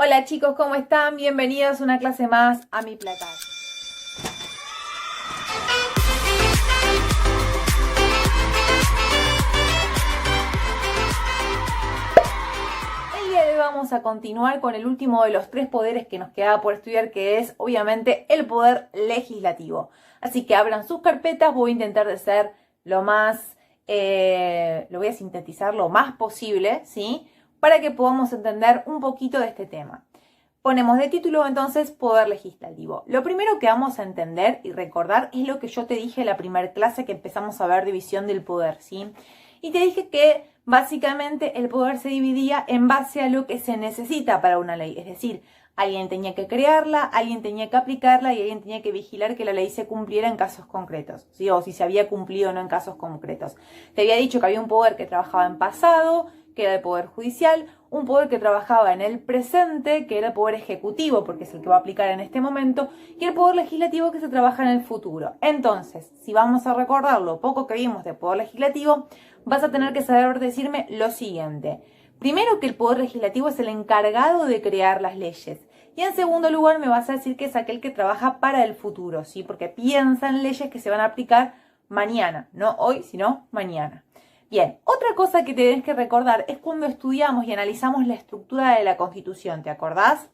Hola chicos, ¿cómo están? Bienvenidos a una clase más a mi plataforma. El día de hoy vamos a continuar con el último de los 3 poderes que nos quedaba por estudiar, que es obviamente el poder legislativo. Así que abran sus carpetas, voy a intentar de ser lo más, lo voy a sintetizar lo más posible, ¿sí? Para que podamos entender un poquito de este tema. Ponemos de título entonces poder legislativo. Lo primero que vamos a entender y recordar es lo que yo te dije en la primera clase que empezamos a ver división del poder, ¿sí? Y te dije que básicamente el poder se dividía en base a lo que se necesita para una ley. Es decir, alguien tenía que crearla, alguien tenía que aplicarla y alguien tenía que vigilar que la ley se cumpliera en casos concretos, ¿sí? O si se había cumplido o no en casos concretos. Te había dicho que había un poder que trabajaba en pasado, que era el poder judicial, un poder que trabajaba en el presente, que era el poder ejecutivo, porque es el que va a aplicar en este momento, y el poder legislativo que se trabaja en el futuro. Entonces, si vamos a recordar lo poco que vimos de poder legislativo, vas a tener que saber decirme lo siguiente. Primero, que el poder legislativo es el encargado de crear las leyes. Y en segundo lugar, me vas a decir que es aquel que trabaja para el futuro, ¿sí? Porque piensa en leyes que se van a aplicar mañana, no hoy, sino mañana. Bien, otra cosa que tenés que recordar es cuando estudiamos y analizamos la estructura de la Constitución, ¿te acordás?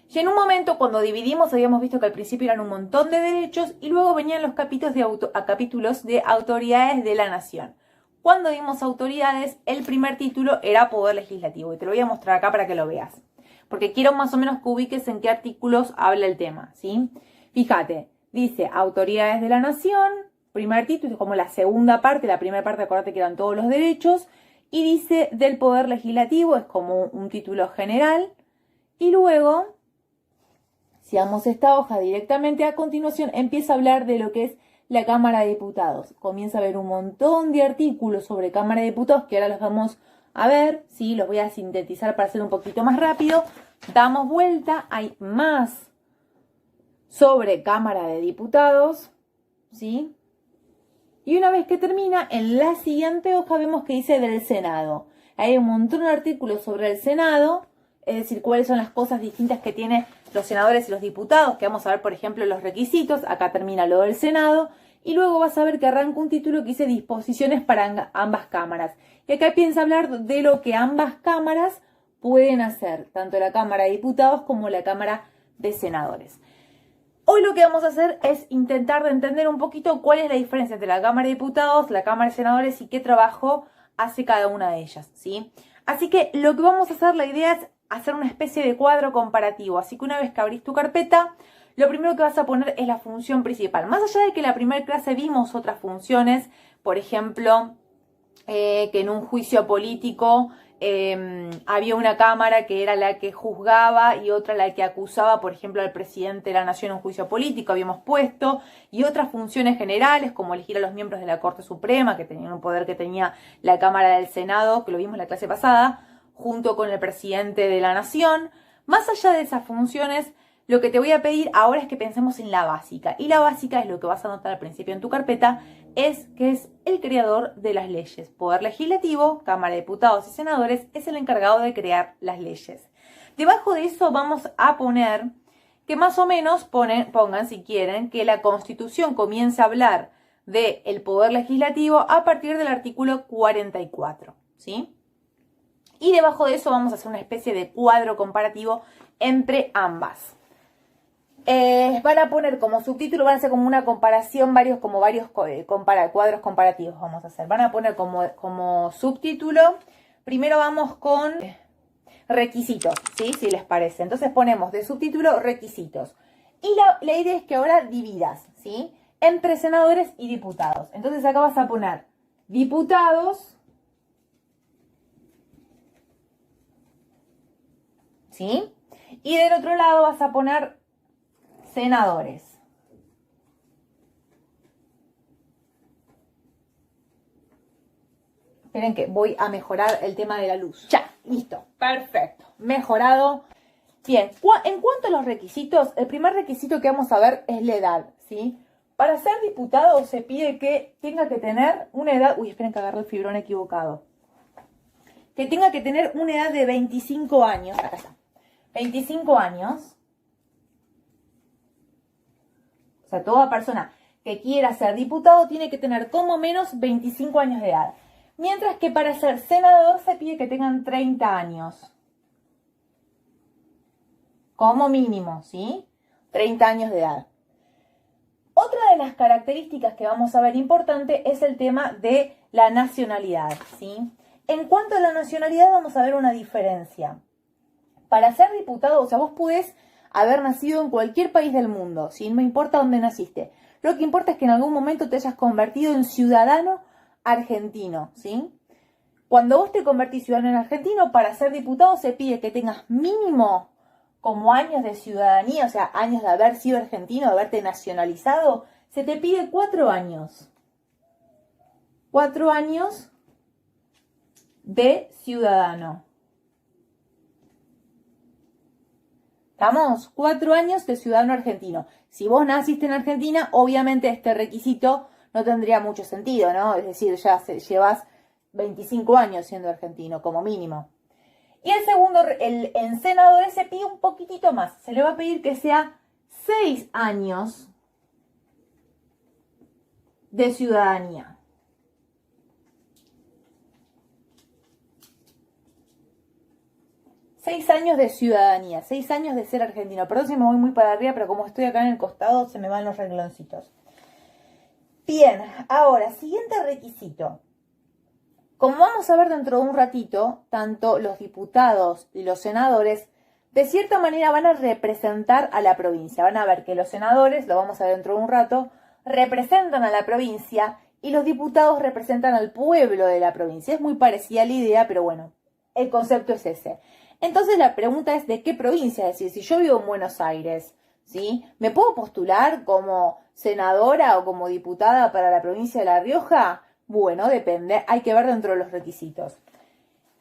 Y en un momento cuando dividimos habíamos visto que al principio eran un montón de derechos y luego venían los capítulos de autoridades de la nación. Cuando vimos autoridades, el primer título era poder legislativo y te lo voy a mostrar acá para que lo veas. Porque quiero más o menos que ubiques en qué artículos habla el tema, ¿sí? Fíjate, dice autoridades de la nación. Primer título, es como la segunda parte, la primera parte, acuérdate que eran todos los derechos, y dice del poder legislativo, es como un título general, y luego, si damos esta hoja directamente a continuación, empieza a hablar de lo que es la Cámara de Diputados. Comienza a haber un montón de artículos sobre Cámara de Diputados, que ahora los vamos a ver, ¿sí? Los voy a sintetizar para hacer un poquito más rápido. Damos vuelta, hay más sobre Cámara de Diputados, ¿sí? Y una vez que termina, en la siguiente hoja vemos que dice del Senado. Hay un montón de artículos sobre el Senado, es decir, cuáles son las cosas distintas que tienen los senadores y los diputados, que vamos a ver, por ejemplo, los requisitos. Acá termina lo del Senado. Y luego vas a ver que arranca un título que dice disposiciones para ambas cámaras. Y acá piensa hablar de lo que ambas cámaras pueden hacer, tanto la Cámara de Diputados como la Cámara de Senadores. Hoy lo que vamos a hacer es intentar de entender un poquito cuál es la diferencia entre la Cámara de Diputados, la Cámara de Senadores y qué trabajo hace cada una de ellas, ¿sí? Así que lo que vamos a hacer, la idea es hacer una especie de cuadro comparativo. Así que una vez que abrís tu carpeta, lo primero que vas a poner es la función principal. Más allá de que en la primera clase vimos otras funciones, por ejemplo, que en un juicio político había una cámara que era la que juzgaba y otra la que acusaba, por ejemplo, al presidente de la nación en un juicio político, habíamos puesto, y otras funciones generales como elegir a los miembros de la Corte Suprema, que tenían un poder que tenía la Cámara del Senado, que lo vimos en la clase pasada, junto con el presidente de la nación. Más allá de esas funciones, lo que te voy a pedir ahora es que pensemos en la básica. Y la básica es lo que vas a anotar al principio en tu carpeta, es que es el creador de las leyes. Poder legislativo, Cámara de Diputados y Senadores, es el encargado de crear las leyes. Debajo de eso vamos a poner que más o menos pongan, si quieren, que la Constitución comience a hablar del poder legislativo a partir del artículo 44, ¿sí? Y debajo de eso vamos a hacer una especie de cuadro comparativo entre ambas. Van a poner como subtítulo, van a hacer como una comparación, varios cuadros comparativos vamos a hacer. Van a poner como subtítulo, primero vamos con requisitos, ¿sí? Si les parece. Entonces ponemos de subtítulo requisitos. Y la idea es que ahora dividas, ¿sí? Entre senadores y diputados. Entonces acá vas a poner diputados, ¿sí? Y del otro lado vas a poner senadores. Esperen que voy a mejorar el tema de la luz. Ya, listo, perfecto, mejorado. Bien, en cuanto a los requisitos, el primer requisito que vamos a ver es la edad, ¿sí? Para ser diputado se pide que tenga que tener una edad... Uy, esperen que agarré el fibrón equivocado. Que tenga que tener una edad de 25 años. Acá está. 25 años. O sea, toda persona que quiera ser diputado tiene que tener como menos 25 años de edad. Mientras que para ser senador se pide que tengan 30 años. Como mínimo, ¿sí? 30 años de edad. Otra de las características que vamos a ver importante es el tema de la nacionalidad, ¿sí? En cuanto a la nacionalidad vamos a ver una diferencia. Para ser diputado, o sea, vos podés haber nacido en cualquier país del mundo, ¿sí? No importa dónde naciste. Lo que importa es que en algún momento te hayas convertido en ciudadano argentino, ¿sí? Cuando vos te convertís ciudadano argentino, para ser diputado se pide que tengas mínimo como años de ciudadanía, o sea, años de haber sido argentino, de haberte nacionalizado, se te pide 4 años. 4 años de ciudadano. ¿Estamos? 4 años de ciudadano argentino. Si vos naciste en Argentina, obviamente este requisito no tendría mucho sentido, ¿no? Es decir, ya llevas 25 años siendo argentino, como mínimo. Y el segundo, en senadores se pide un poquitito más. Se le va a pedir que sea 6 años de ciudadanía. Seis años de ciudadanía, 6 años de ser argentino. Perdón si me voy muy para arriba, pero como estoy acá en el costado, se me van los rengloncitos. Bien, ahora, siguiente requisito. Como vamos a ver dentro de un ratito, tanto los diputados y los senadores, de cierta manera van a representar a la provincia. Van a ver que los senadores, lo vamos a ver dentro de un rato, representan a la provincia y los diputados representan al pueblo de la provincia. Es muy parecida a la idea, pero bueno, el concepto es ese. Entonces la pregunta es ¿de qué provincia? Es decir, si yo vivo en Buenos Aires, ¿sí? ¿Me puedo postular como senadora o como diputada para la provincia de La Rioja? Bueno, depende, hay que ver dentro de los requisitos.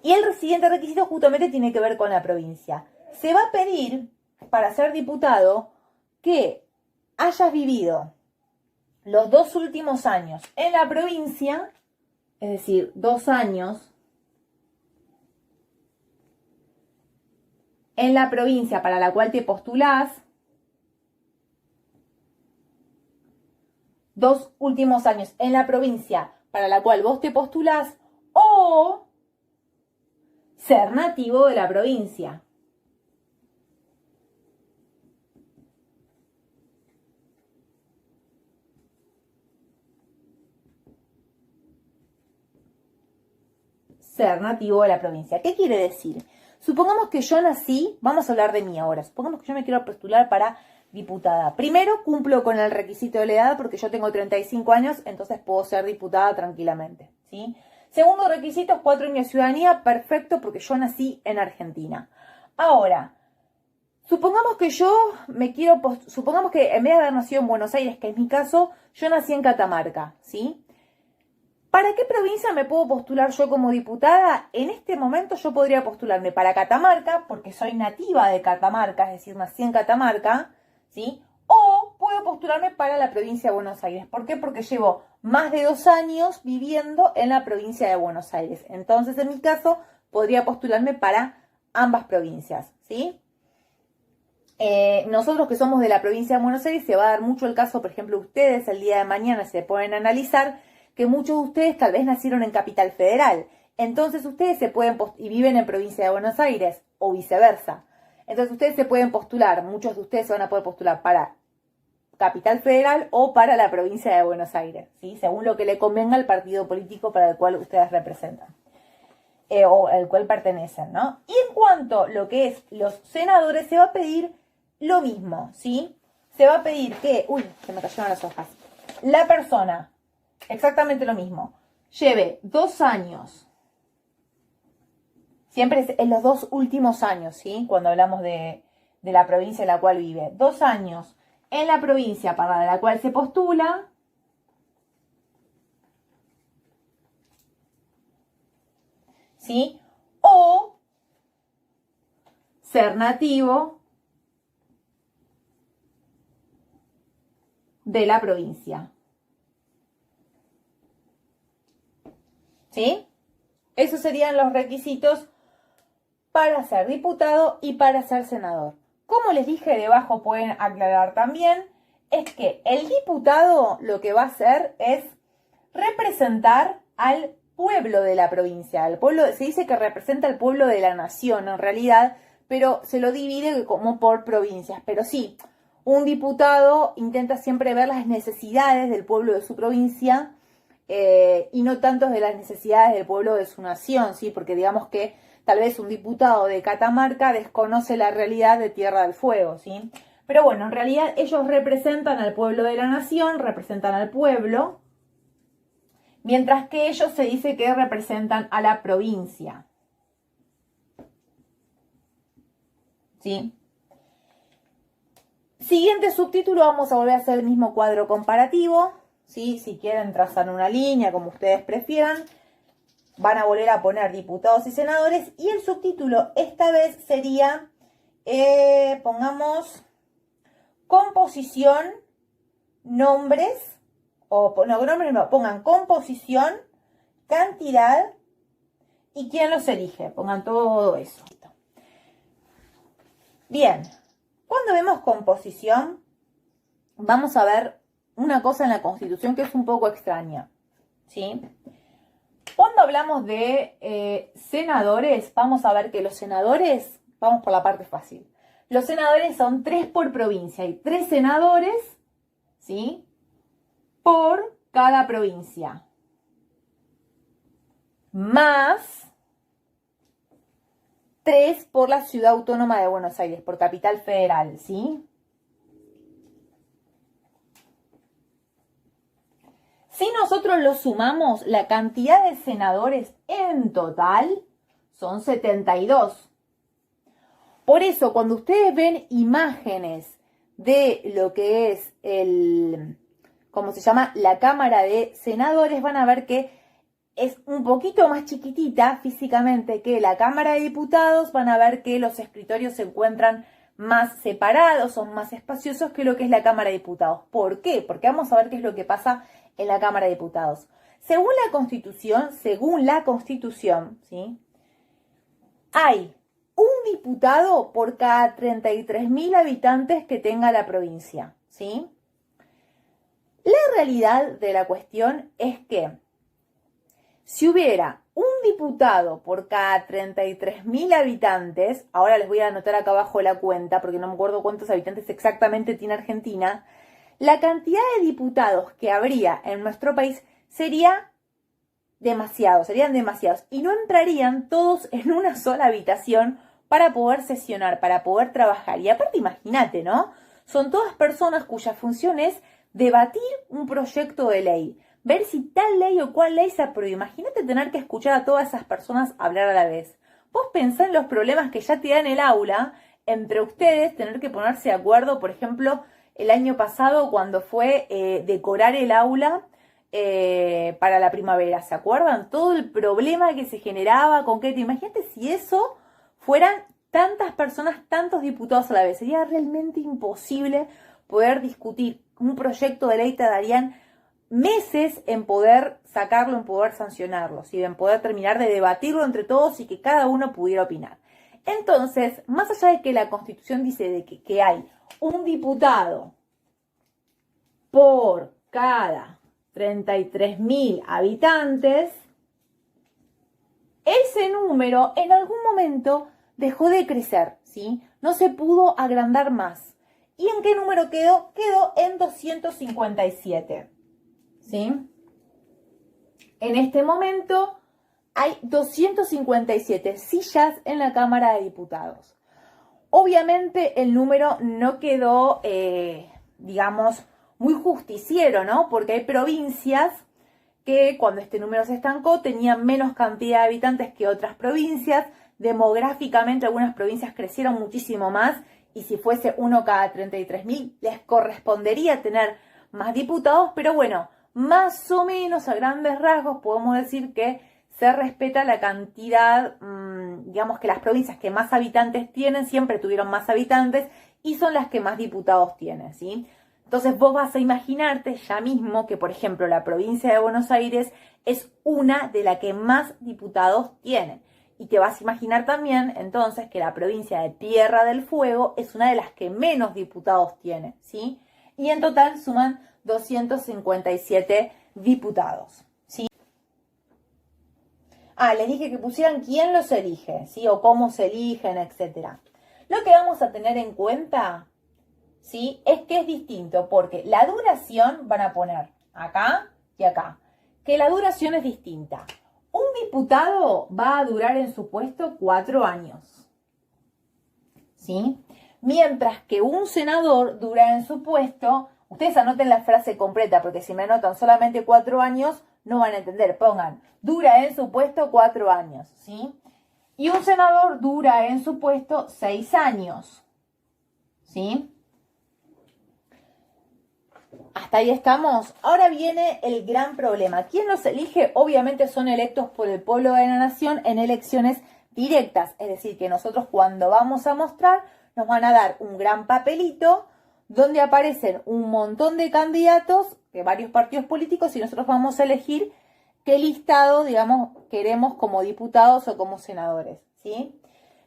Y el siguiente requisito justamente tiene que ver con la provincia. Se va a pedir, para ser diputado, que hayas vivido los 2 últimos años en la provincia, es decir, 2 años en la provincia para la cual te postulás, 2 últimos años en la provincia para la cual vos te postulás, o ser nativo de la provincia. Ser nativo de la provincia. ¿Qué quiere decir? Supongamos que yo nací, vamos a hablar de mí ahora, supongamos que yo me quiero postular para diputada. Primero, cumplo con el requisito de la edad porque yo tengo 35 años, entonces puedo ser diputada tranquilamente, ¿sí? Segundo requisito, 4 años de ciudadanía, perfecto, porque yo nací en Argentina. Ahora, supongamos que supongamos que en vez de haber nacido en Buenos Aires, que es mi caso, yo nací en Catamarca, ¿sí? ¿Para qué provincia me puedo postular yo como diputada? En este momento yo podría postularme para Catamarca, porque soy nativa de Catamarca, es decir, nací en Catamarca, ¿sí? O puedo postularme para la provincia de Buenos Aires. ¿Por qué? Porque llevo más de 2 años viviendo en la provincia de Buenos Aires. Entonces, en mi caso, podría postularme para ambas provincias, ¿sí? Nosotros que somos de la provincia de Buenos Aires, se va a dar mucho el caso, por ejemplo, ustedes el día de mañana se pueden analizar que muchos de ustedes tal vez nacieron en Capital Federal. Entonces ustedes se pueden y viven en provincia de Buenos Aires o viceversa. Entonces ustedes se pueden postular, muchos de ustedes se van a poder postular para Capital Federal o para la provincia de Buenos Aires, ¿sí? Según lo que le convenga al partido político para el cual ustedes representan. O al cual pertenecen, ¿no? Y en cuanto a lo que es los senadores, se va a pedir lo mismo, ¿sí? Se va a pedir que, se me cayeron las hojas, la persona, exactamente lo mismo, lleve 2 años, siempre es en los 2 últimos años, ¿sí? Cuando hablamos de la provincia en la cual vive, 2 años en la provincia para la cual se postula, ¿sí? O ser nativo de la provincia. ¿Sí? Esos serían los requisitos para ser diputado y para ser senador. Como les dije, debajo pueden aclarar también, es que el diputado lo que va a hacer es representar al pueblo de la provincia. El pueblo, se dice que representa al pueblo de la nación en realidad, pero se lo divide como por provincias. Pero sí, un diputado intenta siempre ver las necesidades del pueblo de su provincia y no tanto de las necesidades del pueblo de su nación, ¿sí? Porque digamos que tal vez un diputado de Catamarca desconoce la realidad de Tierra del Fuego, ¿sí? Pero bueno, en realidad ellos representan al pueblo de la nación, representan al pueblo, mientras que ellos se dice que representan a la provincia. ¿Sí? Siguiente subtítulo, vamos a volver a hacer el mismo cuadro comparativo. ¿Sí? Si quieren trazar una línea, como ustedes prefieran, van a volver a poner diputados y senadores. Y el subtítulo esta vez sería, pongamos, composición, nombres, o no, nombres no, pongan composición, cantidad y quién los elige. Pongan todo eso. Bien, cuando vemos composición, vamos a ver una cosa en la Constitución que es un poco extraña, ¿sí? Cuando hablamos de senadores, vamos a ver que los senadores, vamos por la parte fácil, los senadores son 3 por provincia, hay 3 senadores, ¿sí? Por cada provincia, más 3 por la Ciudad Autónoma de Buenos Aires, por Capital Federal, ¿sí? Si nosotros lo sumamos, la cantidad de senadores en total son 72. Por eso, cuando ustedes ven imágenes de lo que es ¿cómo se llama? La Cámara de Senadores, van a ver que es un poquito más chiquitita físicamente que la Cámara de Diputados. Van a ver que los escritorios se encuentran más separados, son más espaciosos que lo que es la Cámara de Diputados. ¿Por qué? Porque vamos a ver qué es lo que pasa en la Cámara de Diputados. Según la Constitución, ¿sí? Hay un diputado por cada 33.000 habitantes que tenga la provincia, ¿sí? La realidad de la cuestión es que si hubiera un diputado por cada 33.000 habitantes, ahora les voy a anotar acá abajo la cuenta porque no me acuerdo cuántos habitantes exactamente tiene Argentina, la cantidad de diputados que habría en nuestro país serían demasiados y no entrarían todos en una sola habitación para poder sesionar, para poder trabajar. Y aparte imagínate, ¿no? Son todas personas cuya función es debatir un proyecto de ley, ver si tal ley o cual ley se aprueba. Imagínate tener que escuchar a todas esas personas hablar a la vez. Vos pensá en los problemas que ya te dan el aula entre ustedes, tener que ponerse de acuerdo, por ejemplo, el año pasado cuando fue decorar el aula para la primavera. ¿Se acuerdan? Todo el problema que se generaba con que, imagínate si eso fueran tantas personas, tantos diputados a la vez. Sería realmente imposible poder discutir un proyecto de ley. Te darían meses en poder sacarlo, en poder sancionarlo, ¿sí? En poder terminar de debatirlo entre todos y que cada uno pudiera opinar. Entonces, más allá de que la Constitución dice de que hay un diputado por cada 33.000 habitantes, ese número en algún momento dejó de crecer, ¿sí? No se pudo agrandar más. ¿Y en qué número quedó? Quedó en 257, ¿sí? En este momento hay 257 sillas en la Cámara de Diputados. Obviamente el número no quedó, digamos, muy justiciero, ¿no? Porque hay provincias que cuando este número se estancó tenían menos cantidad de habitantes que otras provincias. Demográficamente algunas provincias crecieron muchísimo más y si fuese uno cada 33.000 les correspondería tener más diputados, pero bueno, más o menos a grandes rasgos podemos decir que se respeta la cantidad, digamos que las provincias que más habitantes tienen siempre tuvieron más habitantes y son las que más diputados tienen, ¿sí? Entonces vos vas a imaginarte ya mismo que, por ejemplo, la provincia de Buenos Aires es una de las que más diputados tiene. Y te vas a imaginar también, entonces, que la provincia de Tierra del Fuego es una de las que menos diputados tiene, ¿sí? Y en total suman 257 diputados, ¿sí? Les dije que pusieran quién los elige, ¿sí? O cómo se eligen, etcétera. Lo que vamos a tener en cuenta, ¿sí? Es que es distinto, porque la duración van a poner acá y acá, que la duración es distinta. Un diputado va a durar en su puesto 4 años, ¿sí? Mientras que un senador dura en su puesto, ustedes anoten la frase completa, porque si me anotan solamente 4 años, no van a entender. Pongan, dura en su puesto 4 años, ¿sí? Y un senador dura en su puesto 6 años, ¿sí? Hasta ahí estamos. Ahora viene el gran problema. ¿Quién los elige? Obviamente son electos por el pueblo de la nación en elecciones directas. Es decir, que nosotros cuando vamos a mostrar nos van a dar un gran papelito donde aparecen un montón de candidatos de varios partidos políticos y nosotros vamos a elegir qué listado, digamos, queremos como diputados o como senadores, ¿sí?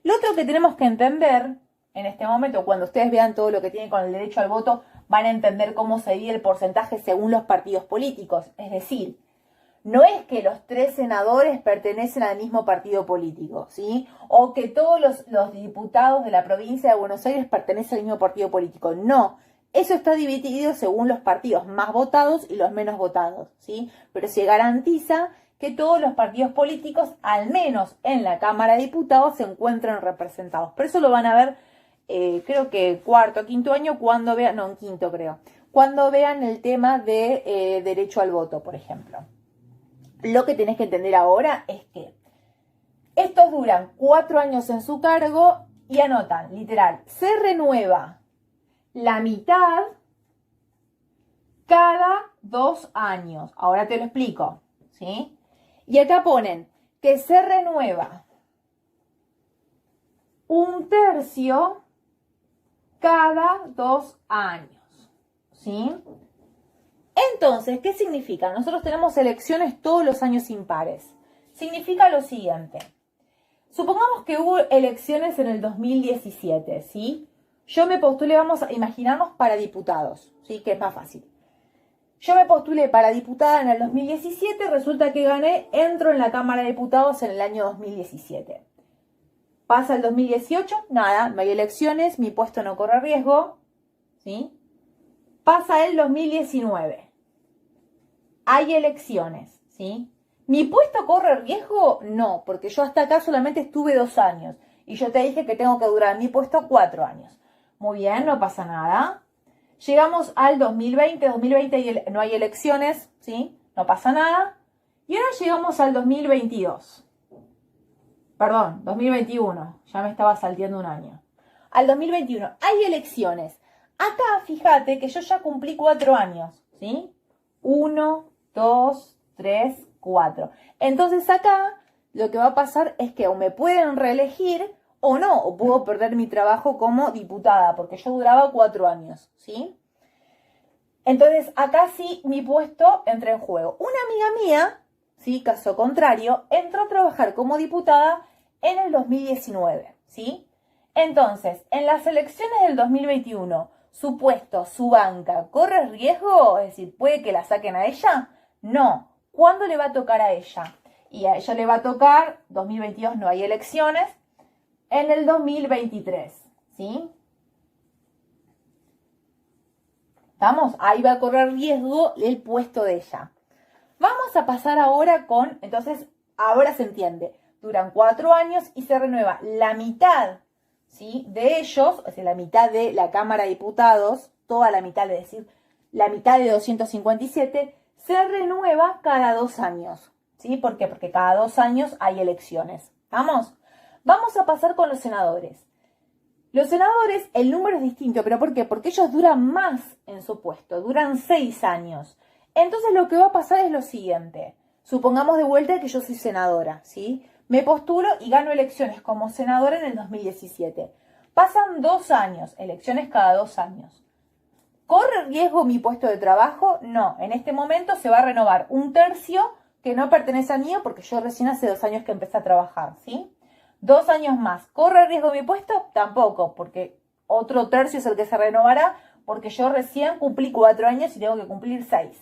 Lo otro que tenemos que entender en este momento, cuando ustedes vean todo lo que tiene con el derecho al voto, van a entender cómo se divide el porcentaje según los partidos políticos. Es decir, no es que los 3 senadores pertenecen al mismo partido político, ¿sí? O que todos los diputados de la provincia de Buenos Aires pertenecen al mismo partido político. No, eso está dividido según los partidos más votados y los menos votados, ¿sí? Pero se garantiza que todos los partidos políticos, al menos en la Cámara de Diputados, se encuentran representados. Pero eso lo van a ver, creo que cuarto, quinto año, cuando vean, no, en quinto creo, cuando vean el tema de derecho al voto, por ejemplo. Lo que tenés que entender ahora es que estos duran 4 años en su cargo y anotan, literal, se renueva la mitad cada 2 años. Ahora te lo explico, ¿sí? Y acá ponen que se renueva 1/3 cada 2 años, ¿sí? Entonces, ¿qué significa? Nosotros tenemos elecciones todos los años impares. Significa lo siguiente. Supongamos que hubo elecciones en el 2017, ¿sí? Yo me postulé, vamos a imaginarnos, para diputados, ¿sí? Que es más fácil. Yo me postulé para diputada en el 2017, resulta que gané, entro en la Cámara de Diputados en el año 2017. Pasa el 2018, nada, no hay elecciones, mi puesto no corre riesgo, ¿sí? Pasa el 2019. Hay elecciones, ¿sí? ¿Mi puesto corre riesgo? No, porque yo hasta acá solamente estuve 2 años. Y yo te dije que tengo que durar mi puesto 4 años. Muy bien, no pasa nada. Llegamos al 2020. 2020 no hay elecciones, ¿sí? No pasa nada. Y ahora llegamos al 2022. Perdón, 2021. Ya me estaba salteando un año. Al 2021. Hay elecciones. Acá, fíjate que yo ya cumplí 4 años, ¿sí? 1, 2, 3, 4. Entonces acá lo que va a pasar es que o me pueden reelegir o no, o puedo perder mi trabajo como diputada, porque yo duraba 4 años, ¿sí? Entonces acá sí mi puesto entra en juego. Una amiga mía, ¿sí? Caso contrario, entró a trabajar como diputada en el 2019, ¿sí? Entonces, en las elecciones del 2021, su puesto, su banca, ¿corre riesgo? Es decir, ¿puede que la saquen a ella? No. ¿Cuándo le va a tocar a ella? Y a ella le va a tocar, 2022 no hay elecciones, en el 2023, ¿sí? ¿Estamos? Ahí va a correr riesgo el puesto de ella. Vamos a pasar ahora con, entonces, ahora se entiende, duran 4 años y se renueva la mitad, ¿sí? De ellos, es decir, la mitad de la Cámara de Diputados, toda la mitad, es decir, la mitad de 257, se renueva cada 2 años, ¿sí? ¿Por qué? Porque cada 2 años hay elecciones, ¿vamos? Vamos a pasar con los senadores. Los senadores, el número es distinto, ¿pero por qué? Porque ellos duran más en su puesto, duran 6 años. Entonces lo que va a pasar es lo siguiente. Supongamos de vuelta que yo soy senadora, ¿sí? Me postulo y gano elecciones como senadora en el 2017. Pasan 2 años, elecciones cada 2 años. ¿Corre riesgo mi puesto de trabajo? No, en este momento se va a renovar 1/3 que no pertenece a mí porque yo recién hace 2 años que empecé a trabajar, ¿sí? 2 años más. ¿Corre riesgo mi puesto? Tampoco, porque otro tercio es el que se renovará, porque yo recién cumplí 4 años y tengo que cumplir 6.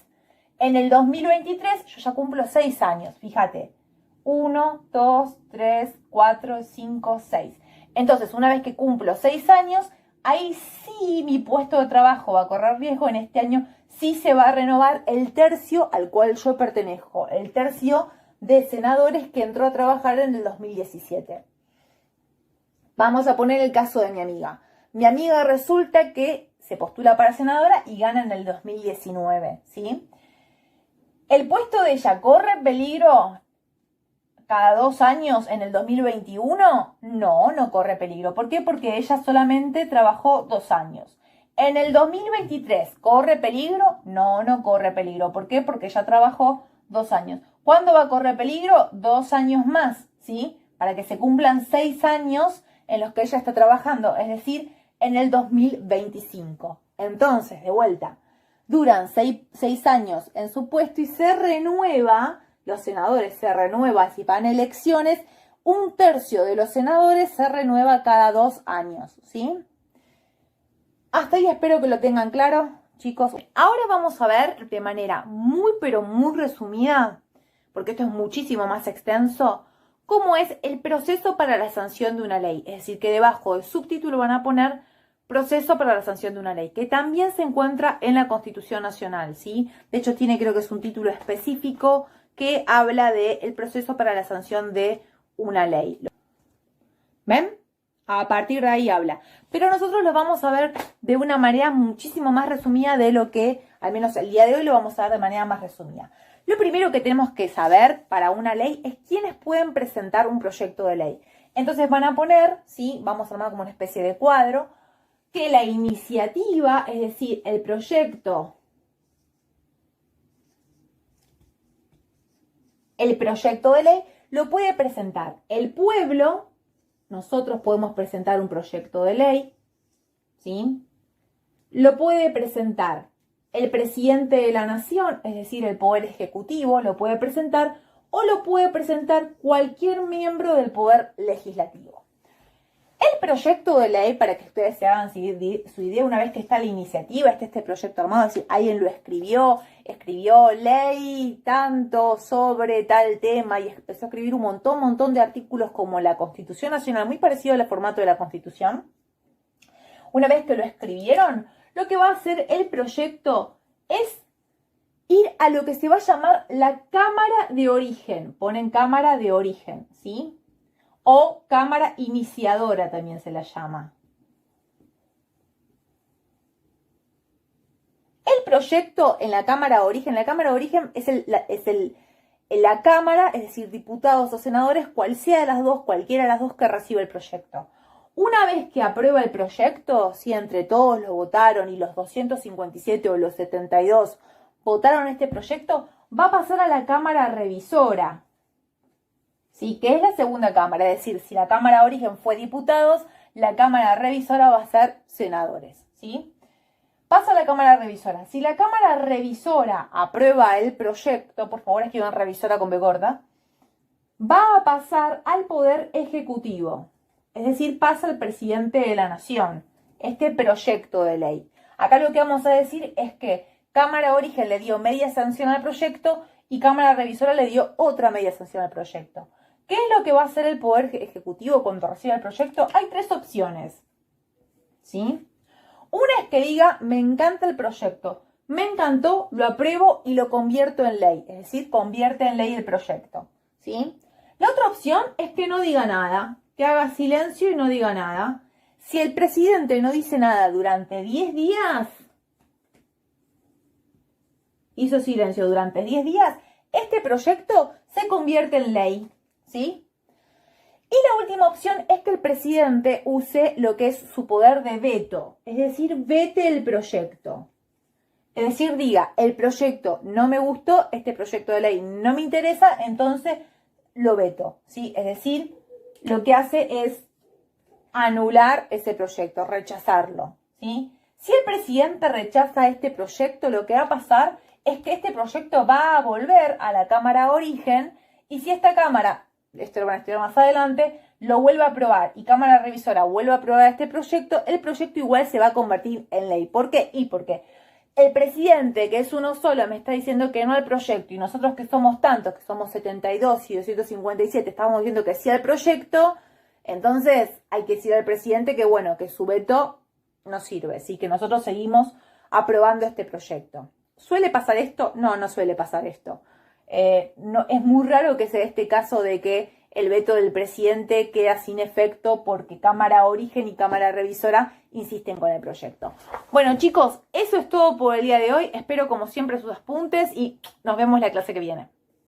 En el 2023 yo ya cumplo 6 años, fíjate. 1, 2, 3, 4, 5, 6. Entonces, una vez que cumplo 6 años, ahí sí mi puesto de trabajo va a correr riesgo. En este año sí se va a renovar el tercio al cual yo pertenezco, el tercio de senadores que entró a trabajar en el 2017. Vamos a poner el caso de mi amiga. Mi amiga resulta que se postula para senadora y gana en el 2019, ¿sí? ¿El puesto de ella corre peligro cada 2 años en el 2021? No, no corre peligro. ¿Por qué? Porque ella solamente trabajó 2 años. ¿En el 2023 corre peligro? No, no corre peligro. ¿Por qué? Porque ella trabajó 2 años. ¿Cuándo va a correr peligro? 2 años más, ¿sí? Para que se cumplan 6 años en los que ella está trabajando, es decir, en el 2025. Entonces, de vuelta, duran 6 años en su puesto y se renueva, los senadores se renuevan si van a elecciones, un tercio de los senadores se renueva cada 2 años, ¿sí? Hasta ahí espero que lo tengan claro, chicos. Ahora vamos a ver de manera muy pero muy resumida, porque esto es muchísimo más extenso, cómo es el proceso para la sanción de una ley. Es decir, que debajo del subtítulo van a poner proceso para la sanción de una ley, que también se encuentra en la Constitución Nacional, ¿sí? De hecho, creo que es un título específico que habla del proceso para la sanción de una ley. ¿Ven? A partir de ahí habla. Pero nosotros lo vamos a ver de una manera muchísimo más resumida de lo que, al menos el día de hoy, lo vamos a ver de manera más resumida. Lo primero que tenemos que saber para una ley es quiénes pueden presentar un proyecto de ley. Entonces van a poner, ¿sí? Vamos a armar como una especie de cuadro, que la iniciativa, es decir, el proyecto de ley, lo puede presentar el pueblo. Nosotros podemos presentar un proyecto de ley, ¿sí? Lo puede presentar el presidente de la nación, es decir, el poder ejecutivo, lo puede presentar, o lo puede presentar cualquier miembro del poder legislativo. El proyecto de ley, para que ustedes se hagan su idea, una vez que está la iniciativa, este proyecto armado, es decir, alguien lo escribió ley tanto sobre tal tema y empezó a escribir un montón de artículos como la Constitución Nacional, muy parecido al formato de la Constitución. Una vez que lo escribieron, lo que va a hacer el proyecto es ir a lo que se va a llamar la Cámara de Origen. Ponen Cámara de Origen, ¿sí? O Cámara Iniciadora también se la llama. El proyecto en la Cámara de Origen, es la Cámara, es decir, diputados o senadores, cualquiera de las dos que reciba el proyecto. Una vez que aprueba el proyecto, si entre todos lo votaron y los 257 o los 72 votaron este proyecto, va a pasar a la Cámara Revisora, ¿sí? Que es la segunda Cámara, es decir, si la Cámara de Origen fue diputados, la Cámara Revisora va a ser senadores, ¿sí? Pasa a la Cámara Revisora. Si la Cámara Revisora aprueba el proyecto, por favor escriban revisora con B gorda, va a pasar al Poder Ejecutivo. Es decir, pasa al presidente de la Nación, este proyecto de ley. Acá lo que vamos a decir es que Cámara de Origen le dio media sanción al proyecto y Cámara Revisora le dio otra media sanción al proyecto. ¿Qué es lo que va a hacer el Poder Ejecutivo cuando reciba el proyecto? Hay 3 opciones, ¿sí? Una es que diga, me encanta el proyecto, me encantó, lo apruebo y lo convierto en ley. Es decir, convierte en ley el proyecto, ¿sí? La otra opción es que no diga nada, que haga silencio y no diga nada. Si el presidente no dice nada durante 10 días, hizo silencio durante 10 días, este proyecto se convierte en ley, ¿sí? Y la última opción es que el presidente use lo que es su poder de veto, es decir, vete el proyecto. Es decir, diga, el proyecto no me gustó, este proyecto de ley no me interesa, entonces lo veto, ¿sí? Es decir, lo que hace es anular ese proyecto, rechazarlo, ¿sí? Si el presidente rechaza este proyecto, lo que va a pasar es que este proyecto va a volver a la Cámara de Origen y si esta Cámara, esto lo van a estudiar más adelante, lo vuelve a aprobar y Cámara Revisora vuelve a aprobar este proyecto, el proyecto igual se va a convertir en ley. ¿Por qué? Y porque el presidente, que es uno solo, me está diciendo que no al proyecto y nosotros que somos tantos, que somos 72 y 257, estamos diciendo que sí al proyecto, entonces hay que decir al presidente que bueno, que su veto no sirve, ¿sí? Que nosotros seguimos aprobando este proyecto. ¿Suele pasar esto? No, no suele pasar esto. No, es muy raro que se dé este caso de que el veto del presidente queda sin efecto porque Cámara Origen y Cámara Revisora insisten con el proyecto. Bueno, chicos, eso es todo por el día de hoy. Espero como siempre sus apuntes y nos vemos la clase que viene.